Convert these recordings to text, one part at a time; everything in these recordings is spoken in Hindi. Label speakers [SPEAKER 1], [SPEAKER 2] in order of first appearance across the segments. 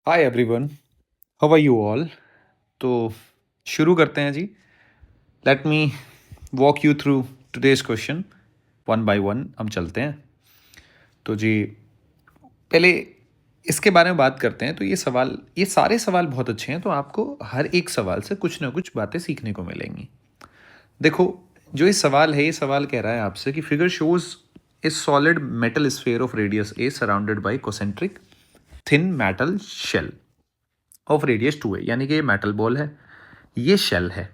[SPEAKER 1] Hi everyone, how are you all. तो शुरू करते हैं जी। Let me walk you through today's question one by one. हम चलते हैं। तो जी, पहले इसके बारे में बात करते हैं। तो ये सारे सवाल बहुत अच्छे हैं, तो आपको हर एक सवाल से कुछ ना कुछ बातें सीखने को मिलेंगी। देखो, जो ये सवाल है, ये सवाल कह रहा है आपसे कि figure shows a solid metal sphere of radius a surrounded by concentric thin metal shell of radius 2 है। यानी कि ये मेटल बॉल है, ये शेल है,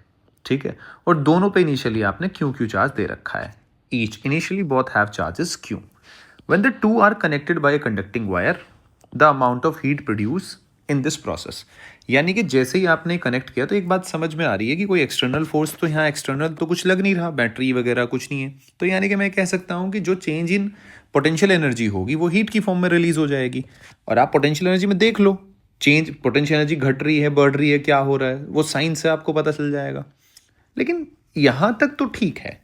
[SPEAKER 1] ठीक है। और दोनों पे इनिशियली आपने क्यू क्यू चार्ज दे रखा है। Each initially both have charges Q. When the two are connected by a conducting wire, the amount of heat produce in this process. यानी कि जैसे ही आपने कनेक्ट किया तो एक बात समझ में आ रही है कि कोई एक्सटर्नल फोर्स तो यहाँ एक्सटर्नल तो कुछ लग नहीं रहा, बैटरी वगैरह कुछ नहीं है। तो यानी कि मैं कह सकता हूँ कि जो चेंज इन पोटेंशियल एनर्जी होगी वो हीट की फॉर्म में रिलीज हो जाएगी। और आप पोटेंशियल एनर्जी में देख लो, चेंज पोटेंशियल एनर्जी घट रही है, बढ़ रही है, क्या हो रहा है, वो साइंस से आपको पता चल जाएगा। लेकिन यहाँ तक तो ठीक है।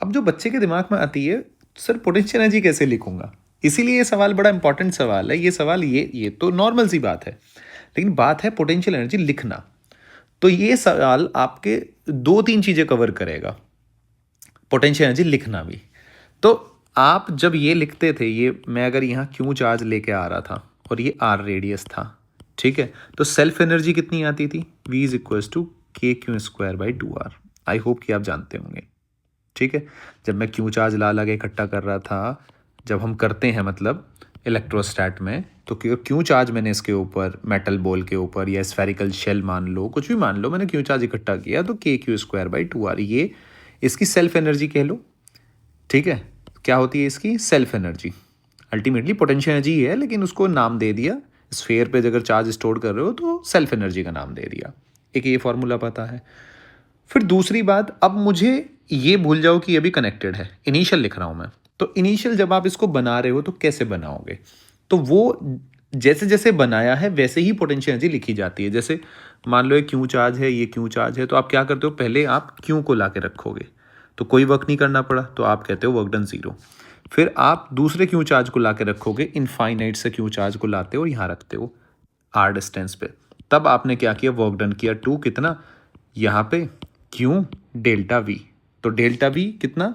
[SPEAKER 1] अब जो बच्चे के दिमाग में आती है, सर पोटेंशियल एनर्जी कैसे लिखूंगा। इसीलिए ये सवाल बड़ा इंपॉर्टेंट सवाल है। ये सवाल ये तो नॉर्मल सी बात है, लेकिन बात है पोटेंशियल एनर्जी लिखना। तो ये सवाल आपके दो तीन चीजें कवर करेगा, पोटेंशियल एनर्जी लिखना भी। तो आप जब ये लिखते थे, ये मैं अगर यहाँ क्यू चार्ज लेके आ रहा था और ये आर रेडियस था, ठीक है, तो सेल्फ एनर्जी कितनी आती थी, V इज इक्वल्स टू के Q square by 2R। I hope कि आप जानते होंगे, ठीक है। जब मैं क्यू चार्ज ला ला के इकट्ठा कर रहा था, जब हम करते हैं मतलब इलेक्ट्रोस्टैट में, तो क्यू चार्ज मैंने इसके ऊपर मेटल बॉल के ऊपर या स्फेरिकल शेल मान लो, कुछ भी मान लो, मैंने क्यू चार्ज इकट्ठा किया तो के क्यू स्क्वायर बाई 2R, ये इसकी सेल्फ एनर्जी कह लो, ठीक है। क्या होती है इसकी self energy. Ultimately potential energy ही है, लेकिन उसको नाम दे दिया, स्फेयर पे अगर चार्ज स्टोर कर रहे हो तो सेल्फ एनर्जी का नाम दे दिया। एक ये फॉर्मूला पता है। फिर दूसरी बात, अब मुझे ये भूल जाओ कि ये भी कनेक्टेड है, इनिशियल लिख रहा हूं मैं। तो इनिशियल जब आप इसको बना रहे हो तो कैसे बनाओगे, तो वो जैसे जैसे बनाया है वैसे ही पोटेंशियल एनर्जी लिखी जाती है। जैसे मान लो ये क्यू चार्ज है, ये क्यू चार्ज है, तो आप क्या करते हो, पहले आप क्यू को ला के रखोगे, तो कोई वर्क नहीं करना पड़ा, तो आप कहते हो वर्क डन 0। फिर आप दूसरे क्यू चार्ज को ला के रखोगे, इनफाइनाइट से क्यू चार्ज को लाते हो यहाँ रखते हो आर डिस्टेंस पे, तब आपने क्या किया, वर्क डन किया 2 कितना, यहाँ पे क्यू डेल्टा वी। तो डेल्टा वी कितना,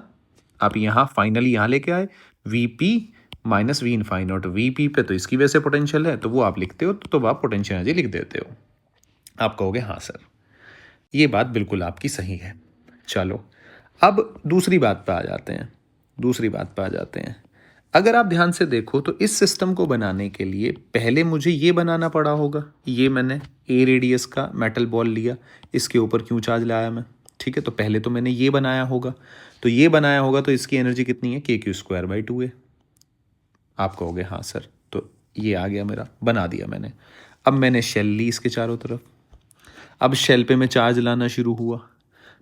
[SPEAKER 1] आप यहाँ फाइनली यहाँ लेके आए, V P minus V infinite. V P पे तो इसकी वजह से पोटेंशियल है, तो वो आप लिखते हो, तो आप पोटेंशियल एनर्जी लिख देते हो। आप कहोगे हाँ सर, ये बात बिल्कुल आपकी सही है। चलो, अब दूसरी बात पे आ जाते हैं। दूसरी बात पे आ जाते हैं। अगर आप ध्यान से देखो तो इस सिस्टम को बनाने के लिए पहले मुझे ये बनाना पड़ा होगा। ये मैंने ए रेडियस का मेटल बॉल लिया, इसके ऊपर क्यू चार्ज लाया मैं, ठीक है। तो पहले तो मैंने ये बनाया होगा, तो ये बनाया होगा, तो इसकी एनर्जी कितनी है, के क्यू स्क्वायर बाई 2 है। आप कहोगे हाँ सर, तो ये आ गया मेरा, बना दिया मैंने। अब मैंने शेल ली इसके चारों तरफ। अब शेल पे मैं चार्ज लाना शुरू हुआ,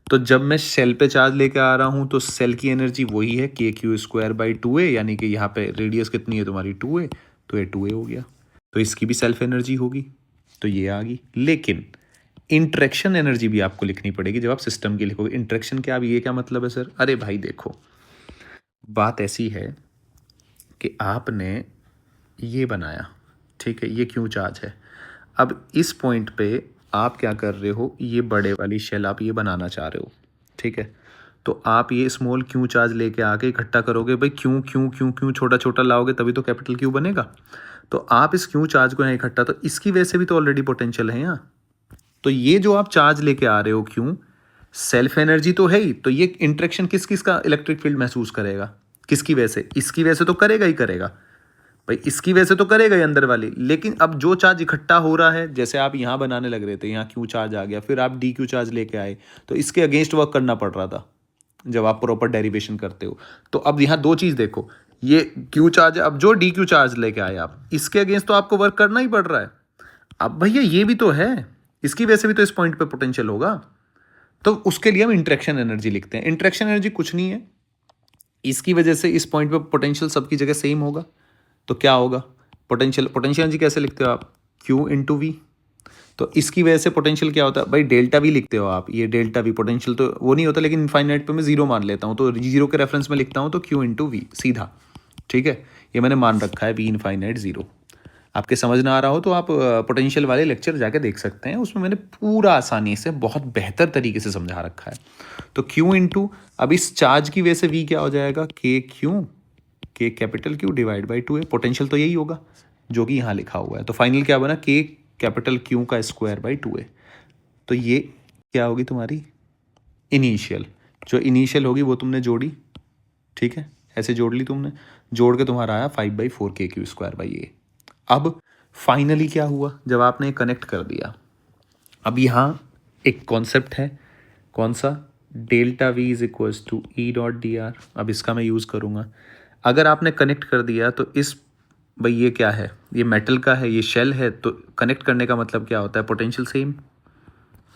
[SPEAKER 1] तो जब मैं सेल पे चार्ज लेके आ रहा हूँ तो सेल की एनर्जी वही है, के क्यू स्क्वायर बाई 2A। यानी कि यहाँ पे रेडियस कितनी है तुम्हारी 2A, तो ये 2A हो गया। तो इसकी भी सेल्फ एनर्जी होगी, तो ये आ गई। लेकिन इंटरेक्शन एनर्जी भी आपको लिखनी पड़ेगी जब आप सिस्टम की लिखोगे। इंटरेक्शन क्या, अब ये क्या मतलब है सर, अरे भाई देखो, बात ऐसी है कि आपने ये बनाया, ठीक है, ये क्यों चार्ज है। अब इस पॉइंट पे आप क्या कर रहे हो, ये बड़े वाली शेल आप ये बनाना चाह रहे हो, ठीक है। तो आप ये स्मॉल क्यू चार्ज लेके आके इकट्ठा करोगे, भाई क्यों क्यों क्यों क्यों छोटा छोटा लाओगे तभी तो कैपिटल क्यू बनेगा। तो आप इस क्यू चार्ज को यहाँ इकट्ठा, तो इसकी वजह से भी तो ऑलरेडी पोटेंशियल है यहाँ। तो ये जो आप चार्ज लेके आ रहे हो क्यों, सेल्फ एनर्जी तो है ही, तो ये इंटरेक्शन किस किस का इलेक्ट्रिक फील्ड महसूस करेगा, किसकी वजह से, इसकी वजह से तो करेगा ही करेगा भाई, इसकी वजह से तो करेगा ही अंदर वाली। लेकिन अब जो चार्ज इकट्ठा हो रहा है, जैसे आप यहाँ बनाने लग रहे थे, यहाँ क्यू चार्ज आ गया, फिर आप डी क्यू चार्ज लेके आए, तो इसके अगेंस्ट वर्क करना पड़ रहा था जब आप प्रॉपर डेरिवेशन करते हो। तो अब यहाँ दो चीज़ देखो, ये क्यू चार्ज, अब जो डी क्यू चार्ज लेके आए आप, इसके अगेंस्ट तो आपको वर्क करना ही पड़ रहा है। अब भैया ये भी तो है, इसकी वजह से भी तो इस पॉइंट पे पोटेंशियल होगा। तो उसके लिए हम इंटरेक्शन एनर्जी लिखते हैं। इंटरेक्शन एनर्जी कुछ नहीं है, इसकी वजह से इस पॉइंट पे पोटेंशियल सबकी जगह सेम होगा, तो क्या होगा, पोटेंशियल पोटेंशियल एनर्जी कैसे लिखते हो आप, क्यू इंटू वी। तो इसकी वजह से पोटेंशियल क्या होता है भाई, डेल्टा वी लिखते हो आप, ये डेल्टा वी पोटेंशियल तो वो नहीं होता, लेकिन इनफाइनाइट पे मैं जीरो मान लेता हूँ, तो जीरो के रेफरेंस में लिखता हूँ, तो क्यू इंटू वी सीधा, ठीक है। ये मैंने मान रखा है वी इनफाइनाइट जीरो। आपके समझ ना आ रहा हो तो आप पोटेंशियल वाले लेक्चर जाके देख सकते हैं, उसमें मैंने पूरा आसानी से बहुत बेहतर तरीके से समझा रखा है। तो Q इंटू, अब इस चार्ज की वजह से V क्या हो जाएगा, के capital Q divide by 2A। Potential तो यही होगा जो कि यहाँ लिखा हुआ है। तो फाइनल क्या बना, के कैपिटल Q का स्क्वायर बाई 2A। तो ये क्या होगी तुम्हारी इनिशियल, जो इनिशियल होगी वो तुमने जोड़ी, ठीक है, ऐसे जोड़ ली तुमने, जोड़ के तुम्हारा आया 5/4 KQ² बाई A। अब फाइनली क्या हुआ, जब आपने कनेक्ट कर दिया, अब यहाँ एक कॉन्सेप्ट है, कौन सा, delta V is equals to E dot D R. अब इसका मैं यूज़ करूँगा। अगर आपने कनेक्ट कर दिया तो इस, भाई ये क्या है, ये मेटल का है, ये शेल है, तो कनेक्ट करने का मतलब क्या होता है, पोटेंशियल सेम।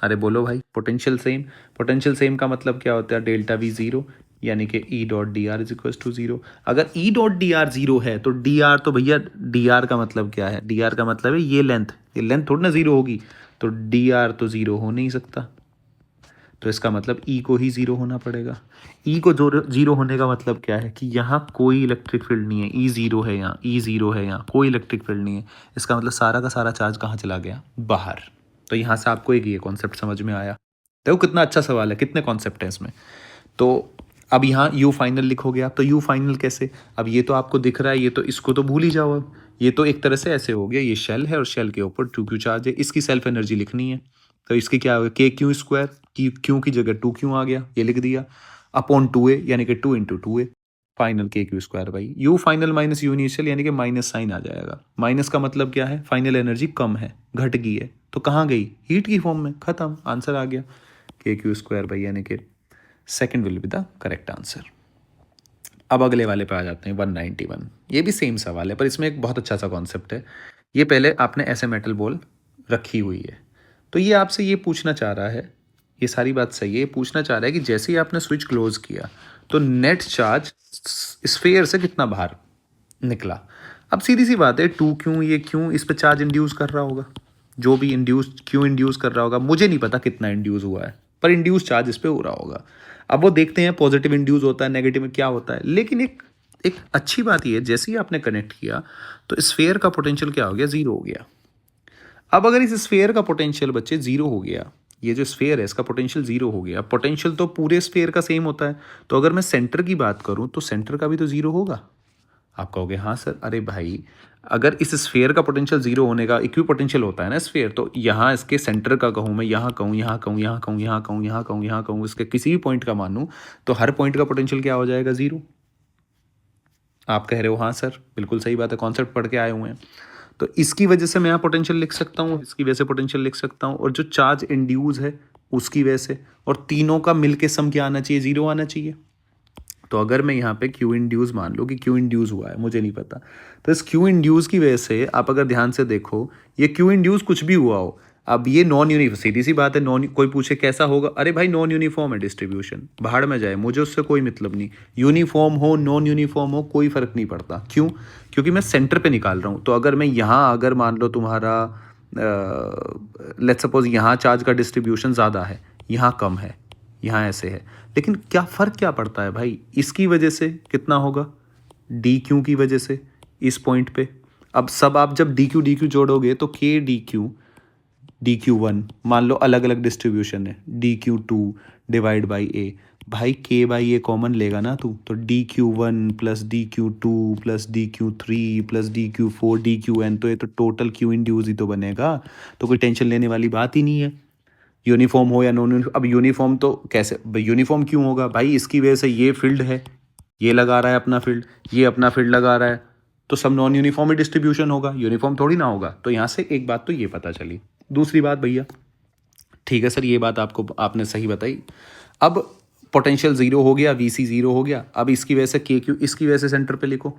[SPEAKER 1] अरे बोलो भाई, पोटेंशियल सेम। पोटेंशियल सेम का मतलब क्या होता है, डेल्टा वी ज़ीरो, यानी कि E dot D R is equal to zero. अगर E dot D R zero है तो डी आर, तो भैया डी आर का मतलब क्या है, डी आर का मतलब है ये लेंथ थोड़ी ना ज़ीरो होगी, तो डी आर तो ज़ीरो हो नहीं सकता। तो इसका मतलब ई को ही ज़ीरो होना पड़ेगा। ई को जो ज़ीरो होने का मतलब क्या है कि यहाँ कोई इलेक्ट्रिक फील्ड नहीं है, ई ज़ीरो है यहाँ, ई ज़ीरो है यहाँ, कोई इलेक्ट्रिक फील्ड नहीं है। इसका मतलब सारा का सारा चार्ज कहाँ चला गया, बाहर। तो यहाँ से आपको एक ये कॉन्सेप्ट समझ में आया। देखो कितना अच्छा सवाल है, कितने कॉन्सेप्ट हैं इसमें। तो अब यहाँ यू फाइनल लिखोगे आप, तो यू फाइनल कैसे, अब ये तो आपको दिख रहा है, ये तो, इसको तो भूल ही जाओ। अब ये तो एक तरह से ऐसे हो गया, ये शेल है और शेल के ऊपर 2Q चार्ज है, इसकी सेल्फ एनर्जी लिखनी है। तो इसकी क्या होगा, KQ², की क्यू की जगह 2Q आ गया, ये लिख दिया, अपॉन 2A, यानी कि 2 × 2A final KQ²/, you final minus you initial, यानी कि माइनस साइन आ जाएगा। माइनस का मतलब क्या है, फाइनल एनर्जी कम है, घट गई है, तो कहाँ गई, हीट की फॉर्म में, खत्म, आंसर आ गया KQ²/, यानी कि second will be the correct answer. अब अगले वाले पे आ जाते हैं, 191। ये भी सेम सवाल है, पर इसमें एक बहुत अच्छा सा कॉन्सेप्ट है। ये पहले आपने ऐसे मेटल बॉल रखी हुई है, तो ये आपसे ये पूछना चाह रहा है, ये सारी बात सही है, ये पूछना चाह रहा है कि जैसे ही आपने स्विच क्लोज किया तो नेट चार्ज स्फेयर से कितना बाहर निकला। अब सीधी सी बात है, टू क्यों, ये क्यों इस पे चार्ज इंड्यूस कर रहा होगा, जो भी इंड्यूस क्यों इंड्यूस कर रहा होगा, मुझे नहीं पता कितना इंड्यूस हुआ है, पर इंड्यूस चार्ज इस पे हो रहा होगा। अब वो देखते हैं पॉजिटिव इंड्यूस होता है, नेगेटिव में क्या होता है। लेकिन एक एक अच्छी बात ये है, जैसे ही आपने कनेक्ट किया तो स्फेयर का पोटेंशियल क्या हो गया, जीरो हो गया। अब अगर इस स्फेयर का पोटेंशियल बच्चे जीरो हो गया, ये जो स्फेयर है इसका पोटेंशियल जीरो हो गया, पोटेंशियल तो पूरे स्फेयर का सेम होता है, तो अगर मैं सेंटर की बात करूं तो सेंटर का भी तो जीरो होगा। आप कहोगे हाँ सर, अरे भाई अगर इस स्फेयर का पोटेंशियल जीरो होने का इक्वी पोटेंशियल होता है ना स्फेयर, तो यहाँ इसके सेंटर का कहूँ मैं, यहाँ कहूँ, यहाँ कहूँ, यहाँ कहूँ, यहाँ कहूँ, यहाँ कहूँ, यहाँ कहूँ, इसके किसी भी पॉइंट का मानूँ, तो हर पॉइंट का पोटेंशियल क्या हो जाएगा, जीरो। आप कह रहे हो हाँ सर, बिल्कुल सही बात है, कॉन्सेप्ट पढ़ के आए हुए हैं। तो इसकी वजह से मैं यहाँ पोटेंशियल लिख सकता हूँ, इसकी वजह से पोटेंशियल लिख सकता हूँ, और जो चार्ज इंड्यूस है उसकी वजह से, और तीनों का मिलके सम क्या आना चाहिए, जीरो आना चाहिए। तो अगर मैं यहाँ पे क्यू इंड्यूस मान लो कि क्यू इंड्यूस हुआ है, मुझे नहीं पता, तो इस क्यू इंड्यूस की वजह से आप अगर ध्यान से देखो, ये क्यू इंड्यूस कुछ भी हुआ हो, अब ये नॉन यूनिफॉर्म, सीधी सी बात है, नॉन, कोई पूछे कैसा होगा, अरे भाई नॉन यूनिफॉर्म है डिस्ट्रीब्यूशन, बाहर में जाए, मुझे उससे कोई मतलब नहीं, यूनिफॉर्म हो नॉन यूनिफॉर्म हो कोई फर्क नहीं पड़ता। क्यों, क्योंकि मैं सेंटर पे निकाल रहा हूँ। तो अगर मैं यहाँ, अगर मान लो तुम्हारा लेट्स सपोज यहाँ चार्ज का डिस्ट्रीब्यूशन ज़्यादा है, यहाँ कम है, यहाँ ऐसे है, लेकिन क्या फ़र्क क्या पड़ता है भाई, इसकी वजह से कितना होगा, डी क्यू की वजह से इस पॉइंट पे। अब सब आप जब डी क्यू जोड़ोगे तो डी क्यू 1 मान लो अलग अलग डिस्ट्रीब्यूशन है, D Q 2 divide by A, भाई के बाई ए कॉमन लेगा ना तू, तो D Q 1 plus D Q 2 plus D Q 3 plus D Q 4 D Q N, तो ये तो टोटल क्यू इंड्यूस ही तो बनेगा। तो कोई टेंशन लेने वाली बात ही नहीं है, यूनिफॉर्म हो या नॉन यूनिफॉर्म। अब यूनिफॉर्म तो कैसे, यूनिफॉर्म क्यों होगा भाई, इसकी वजह से ये फील्ड है, ये लगा रहा है अपना फील्ड, ये अपना फील्ड लगा रहा है, तो सब नॉन यूनिफॉर्म ही डिस्ट्रीब्यूशन होगा, यूनिफॉर्म थोड़ी ना होगा। तो यहाँ से एक बात तो ये पता चली। दूसरी बात भैया, ठीक है सर ये बात आपको, आपने सही बताई। अब पोटेंशियल जीरो हो गया, वीसी जीरो हो गया, अब इसकी वजह से के क्यू, इसकी वजह से सेंटर पे लिखो,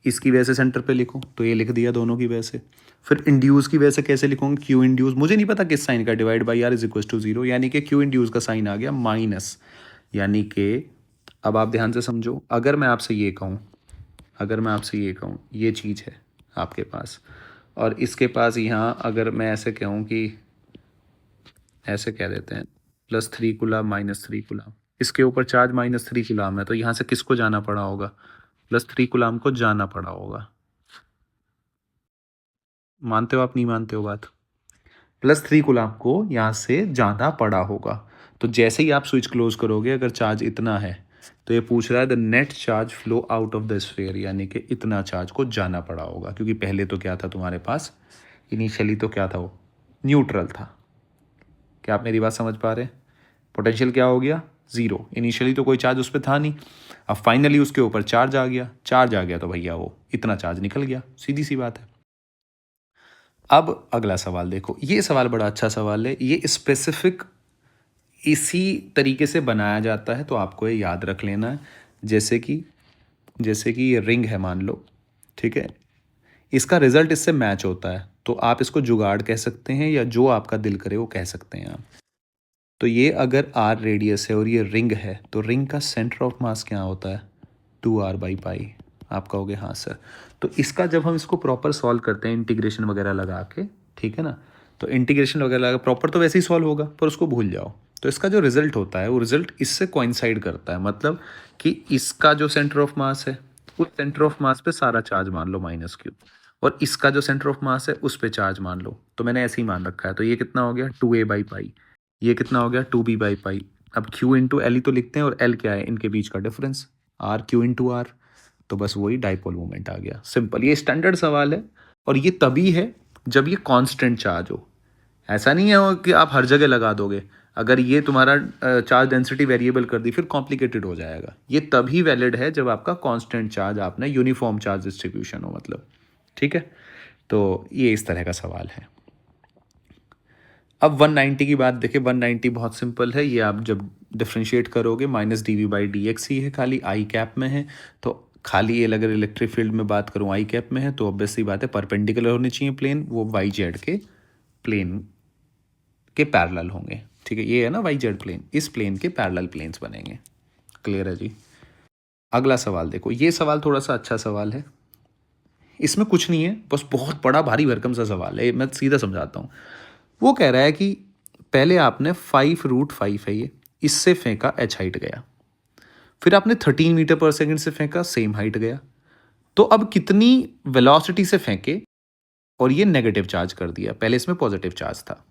[SPEAKER 1] इसकी वजह से सेंटर पे लिखो, तो ये लिख दिया दोनों की वजह से। फिर इंड्यूस की वजह से कैसे लिखूंगा, क्यू इंड्यूस, मुझे नहीं पता किस साइन का, divide by R is equal to zero, यानी कि क्यू इंड्यूस का साइन आ गया माइनस, यानी कि अब आप ध्यान से समझो, अगर मैं आपसे ये कहूँ, अगर मैं आपसे ये कहूँ ये चीज़ है आपके पास, और इसके पास यहाँ अगर मैं ऐसे कहूँ कि, ऐसे कह देते हैं +3 कूलम -3 कूलम, इसके ऊपर चार्ज -3 कूलम है, तो यहाँ से किसको जाना पड़ा होगा, +3 कूलम को जाना पड़ा होगा। मानते हो आप, नहीं मानते हो बात? +3 कूलम्ब को यहाँ से जाना पड़ा होगा। तो जैसे ही आप स्विच क्लोज करोगे, अगर चार्ज इतना है तो ये पूछ रहा है the net charge flow out of the sphere, यानी कि इतना चार्ज को जाना पड़ा होगा, क्योंकि पहले तो क्या था तुम्हारे पास, इनिशियली तो क्या था, वो न्यूट्रल था। क्या आप मेरी बात समझ पा रहे हैं? पोटेंशियल क्या हो गया, ज़ीरो। इनिशियली तो कोई चार्ज उस पर था नहीं, अब फाइनली उसके ऊपर चार्ज आ गया। चार्ज आ गया तो भैया वो इतना चार्ज निकल गया, सीधी सी बात है। अब अगला सवाल देखो, ये सवाल बड़ा अच्छा सवाल है। ये स्पेसिफिक इसी तरीके से बनाया जाता है, तो आपको ये याद रख लेना है। जैसे कि ये रिंग है मान लो, ठीक है, इसका रिजल्ट इससे मैच होता है, तो आप इसको जुगाड़ कह सकते हैं, या जो आपका दिल करे वो कह सकते हैं आप। तो ये अगर आर रेडियस है और ये रिंग है, तो रिंग का सेंटर ऑफ मास क्या होता है, 2r/पाई। आप कहोगे हाँ सर। तो इसका जब हम इसको प्रॉपर सॉल्व करते हैं इंटीग्रेशन वगैरह लगा के, ठीक है ना, तो इंटीग्रेशन वगैरह लगा प्रॉपर तो वैसे ही सॉल्व होगा, पर उसको भूल जाओ। तो इसका जो रिजल्ट होता है वो रिजल्ट इससे कोइंसाइड करता है, मतलब कि इसका जो सेंटर ऑफ मास है उस सेंटर ऑफ मास पे सारा चार्ज मान लो -q, और इसका जो सेंटर ऑफ मास है उस पे चार्ज मान लो। तो मैंने ऐसे ही मान रखा है, तो ये कितना हो गया 2a/पाई, ये कितना हो गया 2b/पाई। अब q इंटू एल ही तो लिखते हैं, और l क्या है, इनके बीच का difference, R Q into R. तो बस वही डाइपोल मोमेंट आ गया, सिंपल। ये स्टैंडर्ड सवाल है, और ये तभी है जब ये कांस्टेंट चार्ज हो। ऐसा नहीं है कि आप हर जगह लगा दोगे। अगर ये तुम्हारा चार्ज डेंसिटी वेरिएबल कर दी, फिर कॉम्प्लिकेटेड हो जाएगा। ये तभी वैलिड है जब आपका कांस्टेंट चार्ज, आपने यूनिफॉर्म चार्ज डिस्ट्रीब्यूशन हो, मतलब। ठीक है, तो ये इस तरह का सवाल है। अब 190 की बात देखें। 190 बहुत सिंपल है, ये आप जब डिफ्रेंशिएट करोगे -dv/dx ही है, खाली आई कैप में है। तो खाली ये अगर इलेक्ट्रिक फील्ड में बात करूँ आई कैप में है, तो ऑब्वियस सी बात है परपेंडिकुलर होनी चाहिए प्लेन, वो वाई जेड के प्लेन के पैरेलल होंगे। ठीक है, ये है ना वाई जेड प्लेन, इस प्लेन के पैरेलल प्लेन्स बनेंगे। क्लियर है जी? अगला सवाल देखो, ये सवाल थोड़ा सा अच्छा सवाल है। इसमें कुछ नहीं है, बस बहुत बड़ा भारी भरकम सा सवाल है, मैं सीधा समझाता हूँ। वो कह रहा है कि पहले आपने 5√5 है ये, इससे फेंका, h हाइट गया, फिर आपने 13 मीटर पर सेकंड से फेंका, सेम हाइट गया। तो अब कितनी वेलोसिटी से फेंके और ये नेगेटिव चार्ज कर दिया, पहले इसमें पॉजिटिव चार्ज था,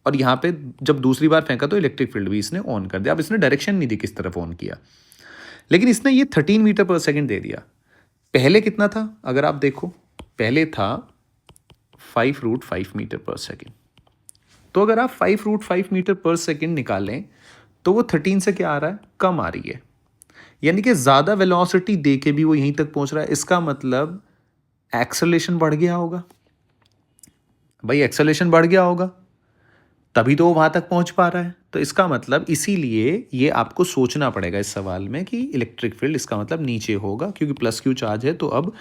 [SPEAKER 1] और यहाँ पे जब दूसरी बार फेंका तो इलेक्ट्रिक फील्ड भी इसने ऑन कर दिया। अब इसने डायरेक्शन नहीं दी किस तरफ ऑन किया, लेकिन इसने ये 13 मीटर पर सेकंड दे दिया। पहले कितना था, अगर आप देखो, पहले था 5√5 मीटर पर सेकंड। तो अगर आप 5√5 मीटर पर सेकंड निकालें, तो वो 13 से क्या आ रहा है, कम आ रही है, यानी कि ज़्यादा वेलोसिटी दे के भी वो यहीं तक पहुंच रहा है। इसका मतलब एक्सेलरेशन बढ़ गया होगा। भाई एक्सेलरेशन बढ़ गया होगा, तभी तो वो वहाँ तक पहुँच पा रहा है। तो इसका मतलब, इसीलिए ये आपको सोचना पड़ेगा इस सवाल में कि इलेक्ट्रिक फील्ड इसका मतलब नीचे होगा, क्योंकि +q चार्ज है, तो अब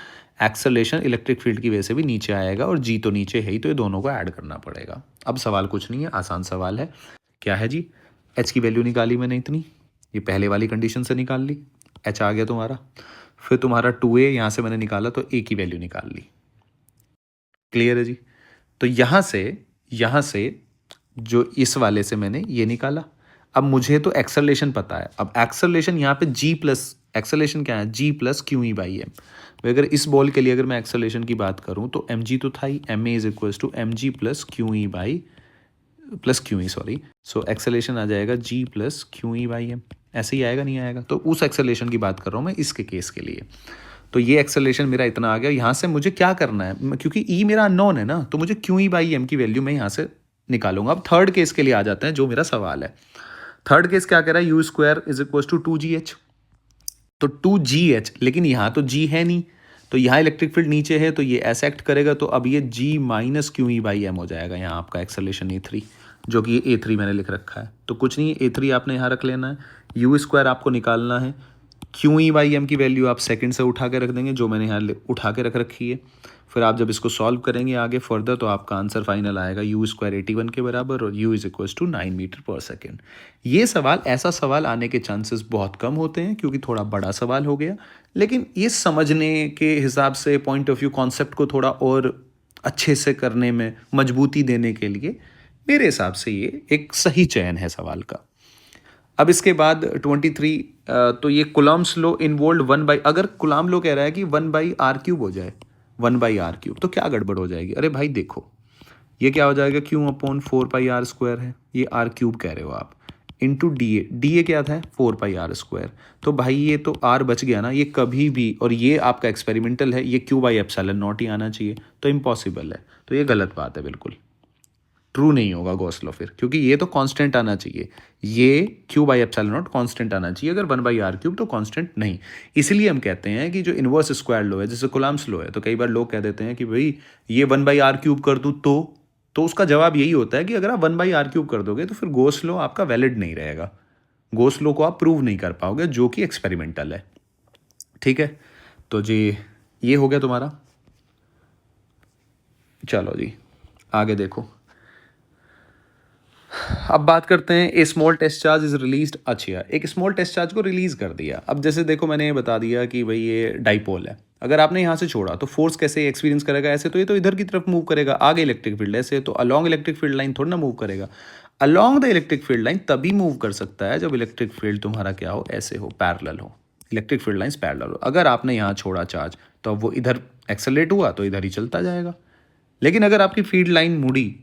[SPEAKER 1] एक्सेलरेशन इलेक्ट्रिक फील्ड की वजह से भी नीचे आएगा, और g तो नीचे है ही, तो ये दोनों को ऐड करना पड़ेगा। अब सवाल कुछ नहीं है, आसान सवाल है। क्या है जी, h की वैल्यू निकाली मैंने इतनी, ये पहले वाली कंडीशन से निकाल ली, h आ गया तुम्हारा। फिर तुम्हारा 2a यहाँ से मैंने निकाला, तो a की वैल्यू निकाल ली। क्लियर है जी? तो यहाँ से जो इस वाले से मैंने ये निकाला। अब मुझे तो एक्सेलरेशन पता है, अब एक्सेलरेशन यहाँ पे एक्सेलरेशन क्या है, g+q/m। अगर इस बॉल के लिए अगर मैं एक्सेलरेशन की बात करूँ, तो mg तो था ही, ma = mg+q/e, sorry. So acceleration आ जाएगा g+q/m, ऐसे ही आएगा, नहीं आएगा? तो उस एक्सेलरेशन की बात कर रहा हूँ मैं इसके केस के लिए। तो ये एक्सेलरेशन मेरा इतना आ गया। यहाँ से मुझे क्या करना है, क्योंकि ई मेरा अननोन है ना, तो मुझे q/m की वैल्यू मैं यहाँ से निकालूंगा। अब थर्ड केस के लिए आ जाते हैं, जो मेरा सवाल है। थर्ड केस क्या कह रहा है, u² = 2gh। तो 2gh, लेकिन यहाँ तो g है नहीं, तो यहाँ इलेक्ट्रिक फील्ड नीचे है, तो ये ऐसे एक्ट करेगा, तो अब ये g-q/m हो जाएगा यहाँ आपका एक्सेलरेशन a3, जो कि ये a3 मैंने लिख रखा है। तो कुछ नहीं, a3 आपने यहाँ रख लेना है, u² आपको निकालना है, q/m की वैल्यू आप सेकंड से उठा के रख देंगे, जो मैंने यहाँ उठा के रख रखी है। फिर आप जब इसको सॉल्व करेंगे आगे फर्दर, तो आपका आंसर फाइनल आएगा u² 81 के बराबर, और u = 9 मीटर पर सेकेंड। ये सवाल, ऐसा सवाल आने के चांसेस बहुत कम होते हैं, क्योंकि थोड़ा बड़ा सवाल हो गया, लेकिन ये समझने के हिसाब से, पॉइंट ऑफ व्यू, कॉन्सेप्ट को थोड़ा और अच्छे से करने में मजबूती देने के लिए मेरे हिसाब से ये एक सही चयन है सवाल का। अब इसके बाद 23, तो ये कूलम्ब्स लॉ इन्वॉल्व 1/, अगर कूलम्ब लॉ कह रहा है कि 1/r³ हो जाए, 1/r³, तो क्या गड़बड़ हो जाएगी? अरे भाई देखो, ये क्या हो जाएगा, Q/4πr² है, ये r³ कह रहे हो आप, इंटू डी ए क्या था, 4πr²। तो भाई ये तो r बच गया ना, ये कभी भी, और ये आपका एक्सपेरिमेंटल है, ये Q/ε0 ही आना चाहिए, तो इम्पॉसिबल है, तो ये गलत बात है, बिल्कुल ट्रू नहीं होगा गॉस लॉ फिर, क्योंकि ये तो कांस्टेंट आना चाहिए, ये Q/ε0 कांस्टेंट आना चाहिए, अगर 1/r³ तो कांस्टेंट नहीं। इसलिए हम कहते हैं कि जो इन्वर्स स्क्वायर लॉ है, जैसे कूलम्ब्स लॉ है, तो कई बार लोग कह देते हैं कि भाई ये 1/r³ कर दूँ तो उसका जवाब यही होता है कि अगर आप 1/r³ कर दोगे तो फिर गॉस लॉ आपका वैलिड नहीं रहेगा, गॉस लॉ को आप प्रूव नहीं कर पाओगे, जो कि एक्सपेरिमेंटल है। ठीक है, तो जी ये हो गया तुम्हारा। चलो जी आगे देखो, अब बात करते हैं a small test charge is released. अच्छा, एक स्मॉल टेस्ट चार्ज को रिलीज कर दिया। अब जैसे देखो मैंने ये बता दिया कि भाई ये डाइपोल है, अगर आपने यहाँ से छोड़ा तो फोर्स कैसे एक्सपीरियंस करेगा, ऐसे तो ये तो इधर की तरफ मूव करेगा, आगे इलेक्ट्रिक फील्ड, ऐसे तो अलॉन्ग इलेक्ट्रिक फील्ड लाइन थोड़ा ना मूव करेगा। Along the electric field line तभी मूव कर सकता है जब इलेक्ट्रिक फील्ड तुम्हारा क्या हो, ऐसे हो, पैरेलल हो, इलेक्ट्रिक फील्ड लाइंस पैरेलल हो। अगर आपने यहाँ छोड़ा चार्ज तो अब वो इधर एक्सेलरेट हुआ तो इधर ही चलता जाएगा, लेकिन अगर आपकी फील्ड लाइन मुड़ी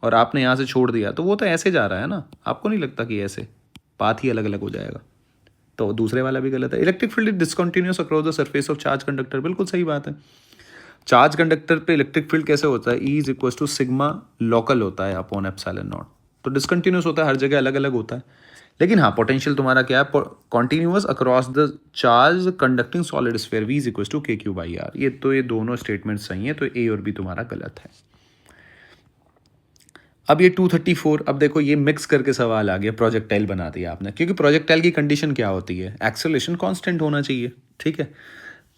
[SPEAKER 1] और आपने यहाँ से छोड़ दिया तो वो तो ऐसे जा रहा है ना, आपको नहीं लगता कि ऐसे पाथ ही अलग अलग हो जाएगा? तो दूसरे वाला भी गलत है। Electric field is discontinuous across the surface of charge conductor, बिल्कुल सही बात है। चार्ज कंडक्टर पे इलेक्ट्रिक फील्ड कैसे होता है, E is equal to sigma local होता है अपॉन एप्सिलॉन नॉट, तो डिसकंटिन्यूअस होता है, हर जगह अलग अलग होता है। लेकिन हाँ, पोटेंशियल तुम्हारा क्या है, continuous across the charge conducting solid sphere, V is equal to KQ/R। ये दोनों स्टेटमेंट सही है, तो ए और बी तुम्हारा गलत है। अब ये 234, अब देखो ये मिक्स करके सवाल आ गया, प्रोजेक्टाइल बना दिया आपने, क्योंकि प्रोजेक्टाइल की कंडीशन क्या होती है, एक्सेलरेशन कांस्टेंट होना चाहिए। ठीक है,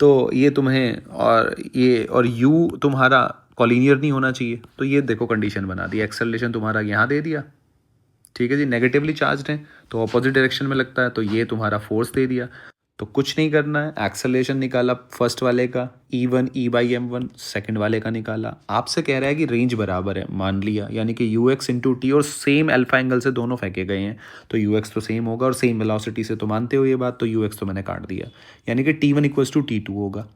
[SPEAKER 1] तो ये तुम्हें और यू तुम्हारा कॉलिनियर नहीं होना चाहिए, तो ये देखो कंडीशन बना दी, एक्सेलरेशन तुम्हारा यहाँ दे दिया, ठीक है जी, नेगेटिवली चार्ज है तो ऑपोजिट डायरेक्शन में लगता है, तो ये तुम्हारा फोर्स दे दिया। तो कुछ नहीं करना है, एक्सेलरेशन निकाला फर्स्ट वाले का E1 E/m1, सेकंड वाले का निकाला। आपसे कह रहा है कि रेंज बराबर है, मान लिया, यानी कि ux इंटू टी, और सेम अल्फा एंगल से दोनों फेंके गए हैं, तो ux तो सेम होगा, और सेम वेलोसिटी से तो मानते हो ये बात, तो ux तो मैंने काट दिया, यानी कि T1 इक्वल्स टू T2 होगा।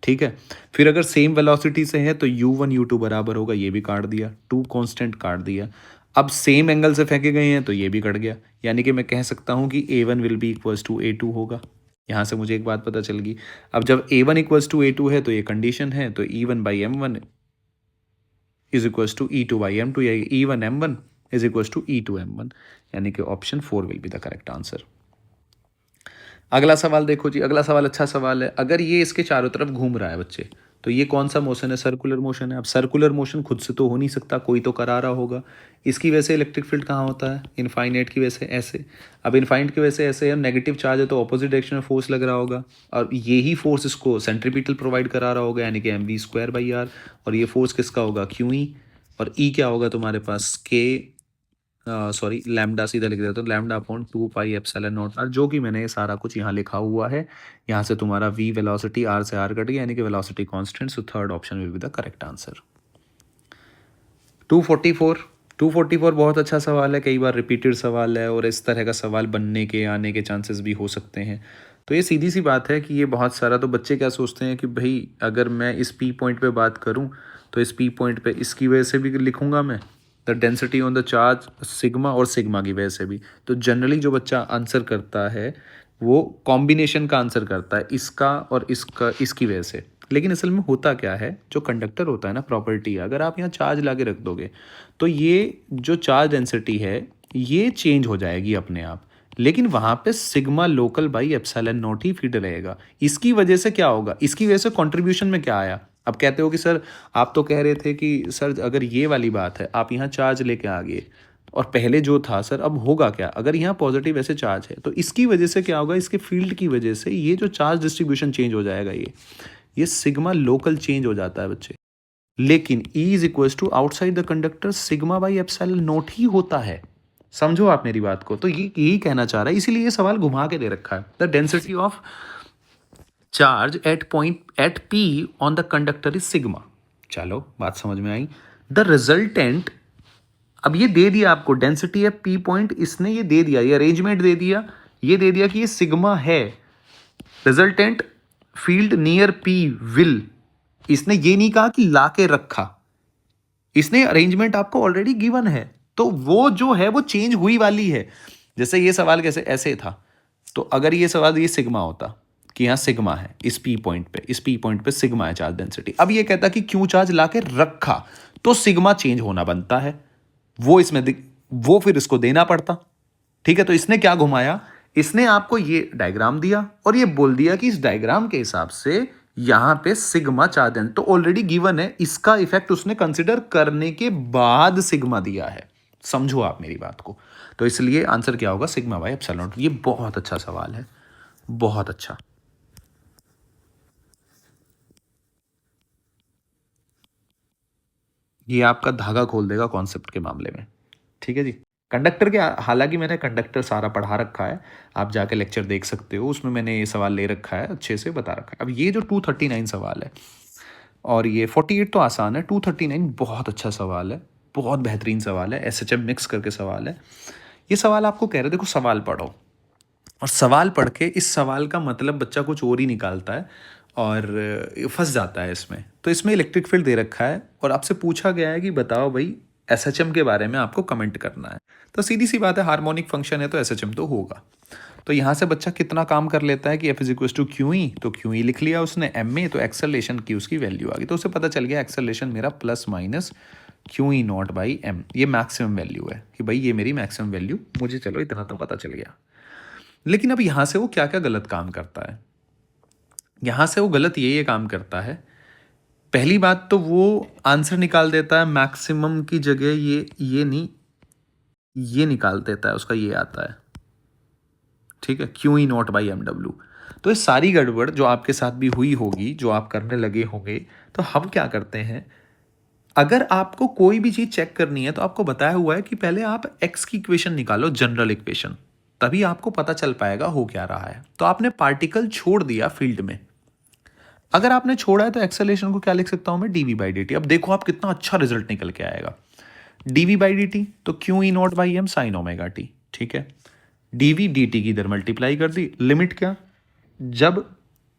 [SPEAKER 1] ठीक है, फिर अगर सेम वेलोसिटी से है तो U1 U2 बराबर होगा, ये भी काट दिया, 2 कांस्टेंट काट दिया। अब सेम एंगल से फेंके गए हैं तो ये भी कट गया, यानी कि मैं कह सकता हूँ कि A1 will be equals to A2 होगा। यहाँ से मुझे एक बात पता चल गई, अब जब A1 इक्वल्स टू A2 है तो ये कंडीशन है, तो E1/m1 is equals to E2/m2, या E1m1 is equals to E2m1, यानी कि option 4 will be the correct answer. अगला सवाल देखो जी, अगला सवाल अच्छा सवाल है। अगर ये इसके चारों तरफ घूम रहा है बच्चे, तो ये कौन सा मोशन है, सर्कुलर मोशन है। अब सर्कुलर मोशन खुद से तो हो नहीं सकता, कोई तो करा रहा होगा। इसकी वजह से इलेक्ट्रिक फील्ड कहाँ होता है, इनफाइनाइट की वजह से ऐसे। अब इनफाइनाइट की वजह से ऐसे है, नेगेटिव चार्ज है तो ऑपोजिट डायरेक्शन में फोर्स लग रहा होगा, और यही फोर्स इसको सेंट्रीपिटल प्रोवाइड करा रहा होगा, यानी कि mv²/r, और ये फोर्स किसका होगा, QE, और E क्या होगा तुम्हारे पास, सॉरी लैम्डा, सीधा लिख देता हूँ, लैम्डा अपॉन 2πε0r, जो कि मैंने सारा कुछ यहाँ लिखा हुआ है। यहाँ से तुम्हारा v वेलोसिटी, r से r कट गया, यानी कि velocity constant, so third option will be the correct answer. 244 बहुत अच्छा सवाल है, कई बार रिपीटेड सवाल है, और इस तरह का सवाल बनने के आने के चांसेस भी हो सकते हैं। तो ये सीधी सी बात है कि ये बहुत सारा, तो बच्चे क्या सोचते हैं कि भाई अगर मैं इस पी पॉइंट पे बात करूं तो इस पी पॉइंट पे इसकी वजह से भी लिखूंगा मैं the density on the charge sigma, और सिग्मा की वजह से भी। तो जनरली जो बच्चा आंसर करता है वो कॉम्बिनेशन का आंसर करता है, इसका और इसका, इसकी वजह से। लेकिन असल में होता क्या है, जो कंडक्टर होता है ना, प्रॉपर्टी, अगर आप यहाँ चार्ज ला के रख दोगे तो ये जो चार्ज डेंसिटी है ये चेंज हो जाएगी अपने आप, लेकिन वहाँ पे sigma local by epsilon naught he fit रहेगा। इसकी वजह से क्या होगा, इसकी वजह से कंट्रीब्यूशन में क्या आया। अब कहते हो कि सर आप तो कह रहे थे कि सर अगर ये वाली बात है, आप यहाँ चार्ज लेके आ गए और पहले जो था सर, अब होगा क्या, अगर यहाँ पॉजिटिव ऐसे चार्ज है तो इसकी वजह से क्या होगा, इसके फील्ड की वजह से ये जो चार्ज डिस्ट्रीब्यूशन चेंज हो जाएगा, ये सिग्मा लोकल चेंज हो जाता है बच्चे। लेकिन E is equal to outside the conductor sigma by epsilon naught ही होता है। समझो आप मेरी बात को, तो ये यही कहना चाह रहा है, इसीलिए ये सवाल घुमा के दे रखा है। The density of charge at P on the conductor is sigma. चलो बात समझ में आई। द रिजल्टेंट, अब ये दे दिया आपको डेंसिटी है P पॉइंट, इसने ये दे दिया, ये अरेंजमेंट दे दिया, ये दे दिया कि ये सिग्मा है। Resultant field near P will इसने ये नहीं कहा कि ला के रखा, इसने अरेंजमेंट आपको ऑलरेडी गिवन है, तो वो जो है वो चेंज हुई वाली है। जैसे ये सवाल कैसे ऐसे था, तो अगर ये सवाल ये सिग्मा होता कि यहाँ सिग्मा है इस पी पॉइंट पे, इस पी पॉइंट पे सिग्मा है चार्ज डेंसिटी, अब ये कहता कि क्यों चार्ज लाके रखा, तो सिग्मा चेंज होना बनता है, वो इसमें वो फिर इसको देना पड़ता। ठीक है, तो इसने क्या घुमाया, इसने आपको ये डायग्राम दिया और ये बोल दिया कि इस डायग्राम के हिसाब से यहां पे सिग्मा चार्ज तो ऑलरेडी गिवन है, इसका इफेक्ट उसने कंसिडर करने के बाद सिग्मा दिया है। समझो आप मेरी बात को, तो इसलिए आंसर क्या होगा, सिग्मा बाय एप्सिलॉन। ये बहुत अच्छा सवाल है, बहुत अच्छा। ये आपका धागा खोल देगा कॉन्सेप्ट के मामले में। ठीक है जी। कंडक्टर के, हालांकि मैंने कंडक्टर सारा पढ़ा रखा है, आप जाके लेक्चर देख सकते हो, उसमें मैंने ये सवाल ले रखा है, अच्छे से बता रखा है। अब ये जो 239 सवाल है और ये 48 तो आसान है, 239 बहुत अच्छा सवाल है, बहुत बेहतरीन सवाल है, एसएचएम मिक्स करके सवाल है। ये सवाल आपको कह रहे देखो सवाल पढ़ो, और सवाल पढ़ के इस सवाल का मतलब बच्चा कुछ और ही निकालता है और फंस जाता है इसमें। तो इसमें इलेक्ट्रिक फील्ड दे रखा है और आपसे पूछा गया है कि बताओ भाई एसएचएम के बारे में आपको कमेंट करना है, तो सीधी सी बात है, हार्मोनिक फंक्शन है तो एसएचएम तो होगा। तो यहाँ से बच्चा कितना काम कर लेता है कि F is equal to Q E, तो क्यू ई लिख लिया उसने, एम में तो एक्सेलरेशन की उसकी वैल्यू आ गई, तो उसे पता चल गया एक्सेलरेशन मेरा plus minus Q E naught by M, ये मैक्सिमम वैल्यू है कि भाई ये मेरी मैक्सिमम वैल्यू, मुझे चलो इतना तो पता चल गया। लेकिन अब यहाँ से वो क्या क्या गलत काम करता है, यहाँ से वो गलत ये काम करता है, पहली बात तो वो आंसर निकाल देता है मैक्सिमम की जगह ये नहीं, ये निकाल देता है, उसका ये आता है, ठीक है, Q E naught by M W. तो ये सारी गड़बड़ जो आपके साथ भी हुई होगी, जो आप करने लगे होंगे, तो हम क्या करते हैं, अगर आपको कोई भी चीज़ चेक करनी है तो आपको बताया हुआ है कि पहले आप एक्स की इक्वेशन निकालो, जनरल इक्वेशन, तभी आपको पता चल पाएगा हो क्या रहा है। तो आपने पार्टिकल छोड़ दिया फील्ड में, अगर आपने छोड़ा है तो एक्सेलरेशन को क्या लिख सकता हूं मैं, डीवी बाई डी टी। अब देखो आप कितना अच्छा रिजल्ट निकल के आएगा, डीवी बाई डी टी तो Q E naught by M sine omega T, ठीक है, डीवी डी टी की इधर मल्टीप्लाई कर दी, लिमिट क्या, जब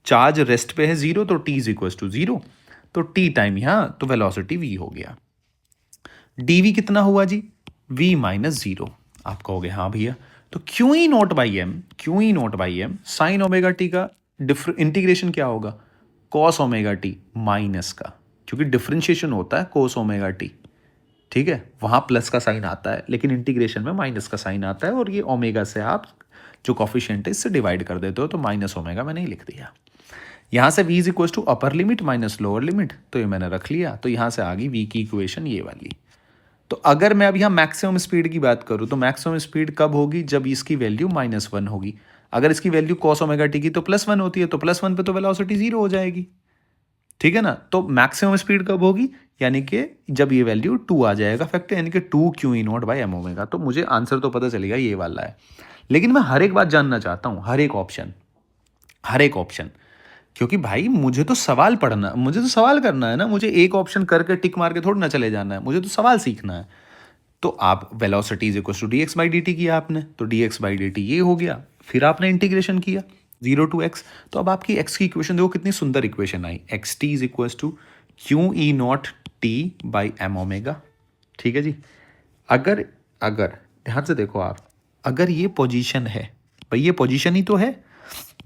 [SPEAKER 1] चार्ज रेस्ट पे है जीरो तो T is equal to zero, तो टी टाइम यहां तो वेलोसिटी वी हो गया, डीवी कितना हुआ जी, वी माइनस जीरो। आप कहोगे हाँ भैया, तो Q E naught by M, Q E naught by M sine omega T का इंटीग्रेशन क्या होगा, कॉस ओमेगा टी माइनस का, क्योंकि डिफ्रेंशिएशन होता है कोस ओमेगा टी, ठीक है, वहां प्लस का साइन आता है लेकिन इंटीग्रेशन में माइनस का साइन आता है, और ये ओमेगा से आप जो कॉफिशिएंट है इससे डिवाइड कर देते हो, तो माइनस ओमेगा मैंने ही लिख दिया। यहां से v is equal to upper limit minus lower limit, तो ये मैंने रख लिया, तो यहां से आ गई v की इक्वेशन ये वाली। तो अगर मैं अब यहाँ मैक्सिमम स्पीड की बात करूँ तो मैक्सिमम स्पीड कब होगी, जब इसकी वैल्यू -1 होगी। अगर इसकी वैल्यू कॉस ओमेगा टी की तो +1 होती है, तो +1 पे तो वेलोसिटी 0 हो जाएगी, ठीक है ना। तो मैक्सिमम स्पीड कब होगी, यानी कि जब ये वैल्यू 2 आ जाएगा फैक्टर, यानी कि 2 Q E naught by M omega. तो मुझे आंसर तो पता चलेगा ये वाला है, लेकिन मैं हर एक बात जानना चाहता हूँ, हर एक ऑप्शन, हर एक ऑप्शन, क्योंकि भाई मुझे तो सवाल पढ़ना, मुझे तो सवाल करना है ना, मुझे एक ऑप्शन करके टिक मार के थोड़ा ना चले जाना है, मुझे तो सवाल सीखना है। तो आप velocity is equal to D X by D T किया आपने, तो D X by D T ये हो गया, फिर आपने इंटीग्रेशन किया 0 टू एक्स, तो अब आपकी एक्स की इक्वेशन देखो कितनी सुंदर इक्वेशन आई, X T is equal to Q E naught T by M omega, ठीक है जी। अगर अगर ध्यान से देखो आप, अगर ये पोजीशन है, भाई ये पोजीशन ही तो है,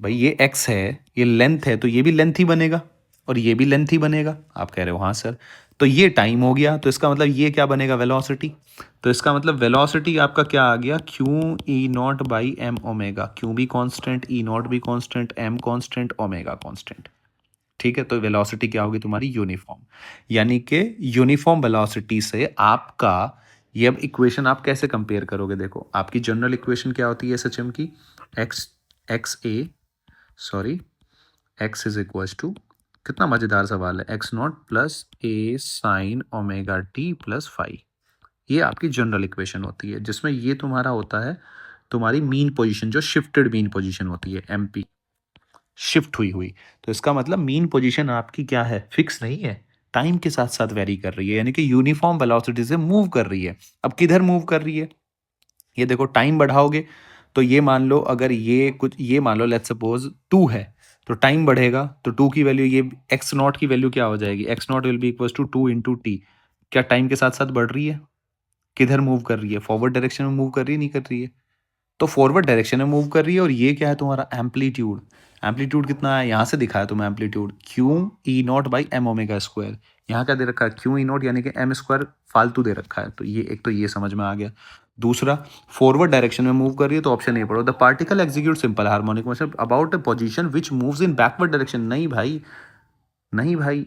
[SPEAKER 1] भाई ये एक्स है, ये लेंथ है, तो ये भी लेंथ ही बनेगा और ये भी लेंथ ही बनेगा। आप कह रहे हो हाँ सर, तो ये टाइम हो गया, तो इसका मतलब ये क्या बनेगा, वेलोसिटी। तो इसका मतलब वेलोसिटी आपका क्या आ गया, Q E naught by M omega, Q भी कांस्टेंट, ई नॉट भी constant, M constant, omega constant, ठीक है। तो वेलोसिटी क्या होगी तुम्हारी, यूनिफॉर्म, यानी कि यूनिफॉर्म वेलोसिटी से आपका ये, अब इक्वेशन आप कैसे कंपेयर करोगे, देखो आपकी जनरल इक्वेशन क्या होती है एसएचएम की, X X A sorry X is equal to, कितना मजेदार सवाल है, X naught plus A sine omega T plus five, ये आपकी जनरल इक्वेशन होती है, जिसमें ये तुम्हारा होता है तुम्हारी मीन पोजीशन, जो शिफ्टेड मीन पोजीशन होती है, एमपी शिफ्ट हुई हुई। तो इसका मतलब मीन पोजीशन आपकी क्या है, फिक्स नहीं है, टाइम के साथ साथ वेरी कर रही है, यानी कि यूनिफॉर्म वेलोसिटी से मूव कर रही है। अब किधर मूव कर रही है, ये देखो टाइम बढ़ाओगे तो ये मान लो, अगर ये कुछ, ये मान लो लेट्स सपोज 2 है, तो टाइम बढ़ेगा तो टू की वैल्यू, ये एक्स नॉट की वैल्यू क्या हो जाएगी, X naught will be equal to two into T. क्या टाइम के साथ साथ बढ़ रही है? किधर मूव कर रही है? फॉरवर्ड डायरेक्शन में मूव कर रही है, नहीं कर रही है? तो फॉरवर्ड डायरेक्शन में मूव कर रही है। और ये क्या है तुम्हारा एम्पलीट्यूड। एम्पलीट्यूड कितना है, यहाँ से दिखाया तुम्हें amplitude Q E naught by M omega square. यहाँ क्या दे रखा है, क्यू ई नॉट यानी कि एम स्क्वायर फालतू दे रखा है। तो ये एक तो ये समझ में आ गया। दूसरा, फॉरवर्ड डायरेक्शन में मूव कर रही है तो ऑप्शन ए पढ़ो, the particle execute simple harmonic motion about a position which moves in backward direction. नहीं भाई, नहीं भाई,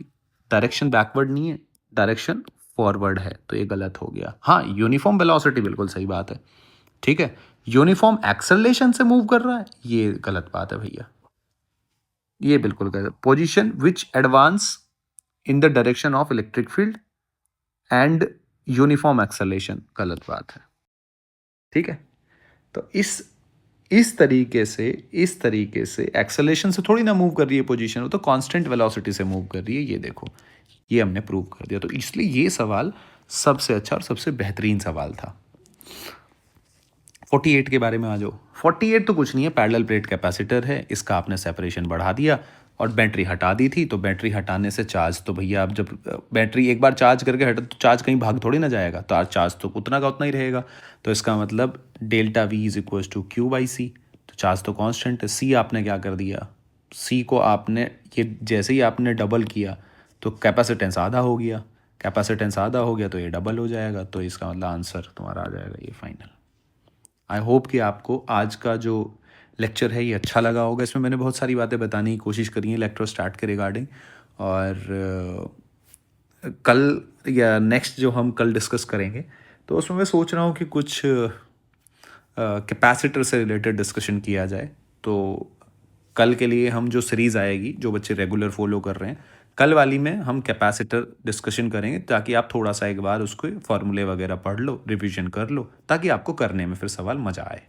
[SPEAKER 1] डायरेक्शन बैकवर्ड नहीं है, डायरेक्शन फॉरवर्ड है, तो ये गलत हो गया। हाँ, यूनिफॉर्म वेलोसिटी बिल्कुल सही बात है, ठीक है। यूनिफॉर्म एक्सेलरेशन से मूव कर रहा है, ये गलत बात है भैया, ये बिल्कुल गलत। Position which advance in the direction of electric field and uniform acceleration, गलत बात है, ठीक है। तो इस तरीके से एक्सेलरेशन से थोड़ी ना मूव कर रही है पोजीशन, वो तो कांस्टेंट वेलोसिटी से मूव कर रही है। ये देखो, ये हमने प्रूव कर दिया। तो इसलिए ये सवाल सबसे अच्छा और सबसे बेहतरीन सवाल था। 48 के बारे में आ जाओ। 48 तो कुछ नहीं है, पैरेलल प्लेट कैपेसिटर है, इसका आपने सेपरेशन बढ़ा दिया और बैटरी हटा दी थी। तो बैटरी हटाने से चार्ज तो भैया, अब जब बैटरी एक बार चार्ज करके हटा तो चार्ज कहीं भाग थोड़ी ना जाएगा, तो चार्ज तो उतना का उतना ही रहेगा। तो इसका मतलब delta V is equal to Q by C. तो चार्ज तो कांस्टेंट है। सी आपने क्या कर दिया, सी को आपने ये जैसे ही आपने डबल किया तो कैपेसिटेंस आधा हो गया, कैपेसिटेंस आधा हो गया तो ये डबल हो जाएगा। तो इसका मतलब आंसर तुम्हारा आ जाएगा ये फाइनल। आई होप कि आपको आज का जो लेक्चर है ये अच्छा लगा होगा। इसमें मैंने बहुत सारी बातें बताने की कोशिश करी हैं इलेक्ट्रोस्टैट के रिगार्डिंग। और कल या नेक्स्ट जो हम कल डिस्कस करेंगे तो उसमें मैं सोच रहा हूँ कि कुछ कैपेसिटर से रिलेटेड डिस्कशन किया जाए। तो कल के लिए हम जो सीरीज़ आएगी, जो बच्चे रेगुलर फॉलो कर रहे हैं, कल वाली में हम कैपेसिटर डिस्कशन करेंगे, ताकि आप थोड़ा सा एक बार उसको फॉर्मूले वगैरह पढ़ लो, रिवीजन कर लो, ताकि आपको करने में फिर सवाल मज़ा आए।